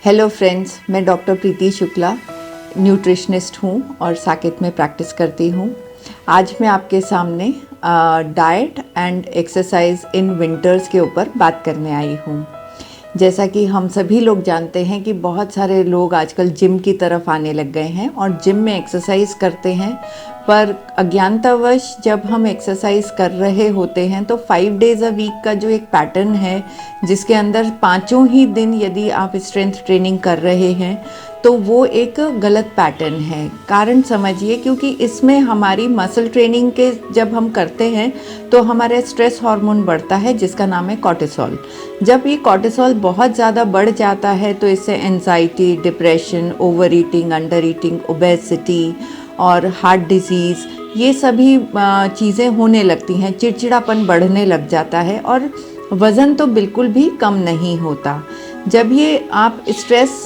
Hello friends, मैं doctor प्रीति Shukla nutritionist हूँ और साकेत में प्रैक्टिस करती हूँ। आज मैं आपके सामने diet and exercise in winters के ऊपर बात करने आई हूँ। जैसा कि हम सभी लोग जानते हैं कि बहुत सारे लोग आजकल जिम की तरफ आने लग गए हैं और जिम में एक्सरसाइज करते हैं, पर अज्ञानतावश जब हम एक्सरसाइज कर रहे होते हैं तो 5 डेज़ अ वीक का जो एक पैटर्न है, जिसके अंदर 5 ही दिन यदि आप स्ट्रेंथ ट्रेनिंग कर रहे हैं तो वो एक गलत पैटर्न है। कारण समझिए, क्योंकि इसमें हमारी मसल ट्रेनिंग के जब हम करते हैं तो हमारा स्ट्रेस हार्मोन बढ़ता है जिसका नाम है कॉर्टिसोल। जब ये कॉर्टिसोल बहुत ज़्यादा बढ़ जाता है तो इससे anxiety, depression, over eating, under eating, obesity और हार्ट डिजीज़, ये सभी चीज़ें होने लगती हैं। चिड़चिड़ापन बढ़ने लग जाता है और वज़न तो बिल्कुल भी कम नहीं होता। जब ये आप स्ट्रेस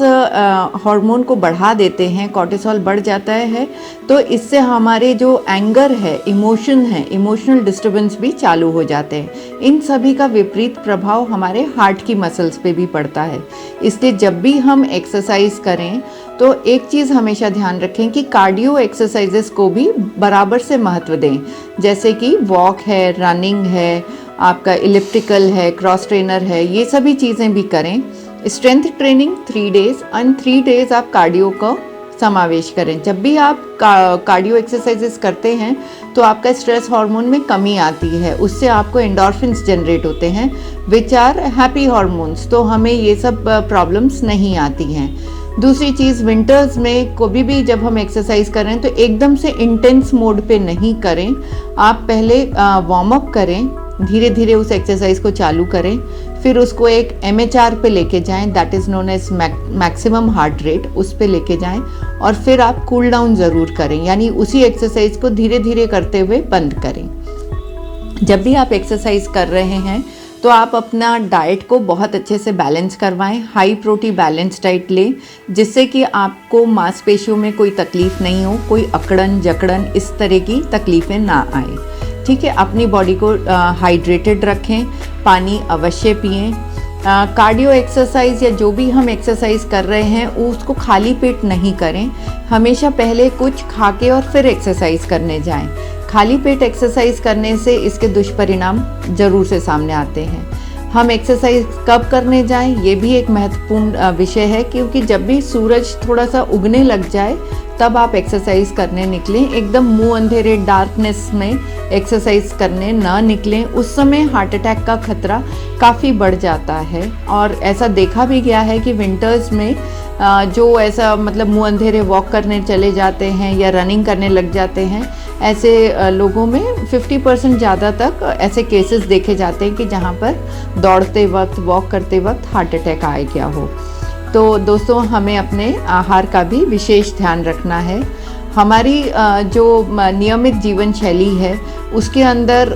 हार्मोन को बढ़ा देते हैं, कॉर्टिसोल बढ़ जाता है, तो इससे हमारे जो एंगर है, इमोशन है, इमोशनल डिस्टर्बेंस भी चालू हो जाते हैं। इन सभी का विपरीत प्रभाव हमारे हार्ट की मसल्स पे भी पड़ता है। इसलिए जब भी हम एक्सरसाइज करें तो एक चीज़ हमेशा ध्यान रखें कि कार्डियो एक्सरसाइजेस को भी बराबर से महत्व दें। जैसे कि वॉक है, रनिंग है, आपका इलिप्टिकल है, क्रॉस ट्रेनर है, ये सभी चीज़ें भी करें। स्ट्रेंथ ट्रेनिंग 3 डेज़ और 3 डेज़ आप कार्डियो का समावेश करें। जब भी आप कार्डियो एक्सरसाइजेस करते हैं तो आपका स्ट्रेस हार्मोन में कमी आती है, उससे आपको एंडोर्फिन्स जनरेट होते हैं विच आर हैप्पी हार्मोन्स, तो हमें ये सब प्रॉब्लम्स नहीं आती हैं। दूसरी चीज़, विंटर्स में कभी भी जब हम एक्सरसाइज करें तो एकदम से इंटेंस मोड पे नहीं करें। आप पहले वार्म अप करें, धीरे धीरे उस एक्सरसाइज को चालू करें, फिर उसको एक MHR पे लेके जाएं, that is known as maximum heart rate, उस पे लेके जाएं और फिर आप कूल डाउन ज़रूर करें, यानी उसी एक्सरसाइज को धीरे धीरे करते हुए बंद करें। जब भी आप एक्सरसाइज कर रहे हैं तो आप अपना डाइट को बहुत अच्छे से बैलेंस करवाएं, हाई प्रोटीन बैलेंस डाइट लें, जिससे कि आपको मांसपेशियों में कोई तकलीफ़ नहीं हो, कोई अकड़न जकड़न इस तरह की तकलीफ़ें ना आए। ठीक है, अपनी बॉडी को हाइड्रेटेड रखें, पानी अवश्य पिएं। कार्डियो एक्सरसाइज या जो भी हम एक्सरसाइज कर रहे हैं उसको खाली पेट नहीं करें। हमेशा पहले कुछ खा के और फिर एक्सरसाइज करने जाएं। खाली पेट एक्सरसाइज करने से इसके दुष्परिणाम ज़रूर से सामने आते हैं। हम एक्सरसाइज कब करने जाएं, ये भी एक महत्वपूर्ण विषय है, क्योंकि जब भी सूरज थोड़ा सा उगने लग जाए तब आप एक्सरसाइज करने निकलें। एकदम मुंह अंधेरे डार्कनेस में एक्सरसाइज करने ना निकलें, उस समय हार्ट अटैक का खतरा काफ़ी बढ़ जाता है। और ऐसा देखा भी गया है कि विंटर्स में जो ऐसा मतलब मुंह अंधेरे वॉक करने चले जाते हैं या रनिंग करने लग जाते हैं, ऐसे लोगों में 50% ज़्यादा तक ऐसे केसेस देखे जाते हैं कि जहाँ पर दौड़ते वक्त, वॉक करते वक्त हार्ट अटैक आ गया हो। तो दोस्तों, हमें अपने आहार का भी विशेष ध्यान रखना है। हमारी जो नियमित जीवन शैली है उसके अंदर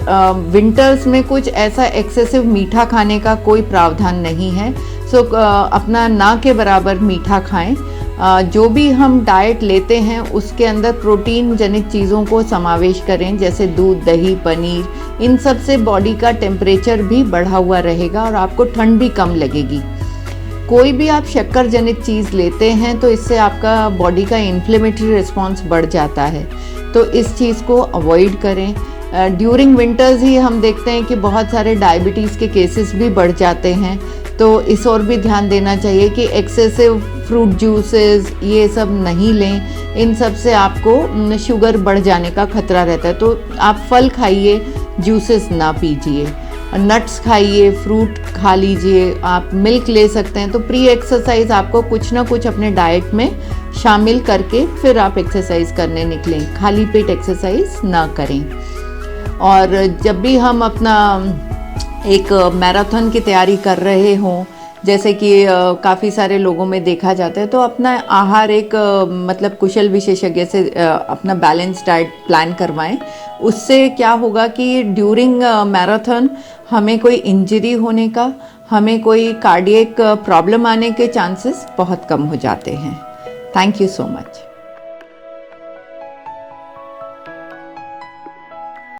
विंटर्स में कुछ ऐसा एक्सेसिव मीठा खाने का कोई प्रावधान नहीं है। सो अपना ना के बराबर मीठा खाएं। जो भी हम डाइट लेते हैं उसके अंदर प्रोटीन जनित चीज़ों को समावेश करें, जैसे दूध, दही, पनीर। इन सब से बॉडी का टेम्परेचर भी बढ़ा हुआ रहेगा और आपको ठंड भी कम लगेगी। कोई भी आप शक्कर जनित चीज़ लेते हैं तो इससे आपका बॉडी का इन्फ्लेमेटरी रिस्पॉन्स बढ़ जाता है, तो इस चीज़ को अवॉइड करें। ड्यूरिंग विंटर्स ही हम देखते हैं कि बहुत सारे डायबिटीज़ के केसेस भी बढ़ जाते हैं, तो इस और भी ध्यान देना चाहिए कि एक्सेसिव फ्रूट जूसेस ये सब नहीं लें। इन सब से आपको शुगर बढ़ जाने का खतरा रहता है। तो आप फल खाइए, जूसेस ना पीजिए, नट्स खाइए, फ्रूट खा लीजिए, आप मिल्क ले सकते हैं। तो प्री एक्सरसाइज आपको कुछ ना कुछ अपने डाइट में शामिल करके फिर आप एक्सरसाइज करने निकलें। खाली पेट एक्सरसाइज ना करें। और जब भी हम अपना एक मैराथन की तैयारी कर रहे हों, जैसे कि काफ़ी सारे लोगों में देखा जाता है, तो अपना आहार एक मतलब कुशल विशेषज्ञ से अपना बैलेंस डाइट प्लान करवाएं। उससे क्या होगा कि ड्यूरिंग मैराथन हमें कोई इंजरी होने का, हमें कोई कार्डियक प्रॉब्लम आने के चांसेस बहुत कम हो जाते हैं। Thank you so much.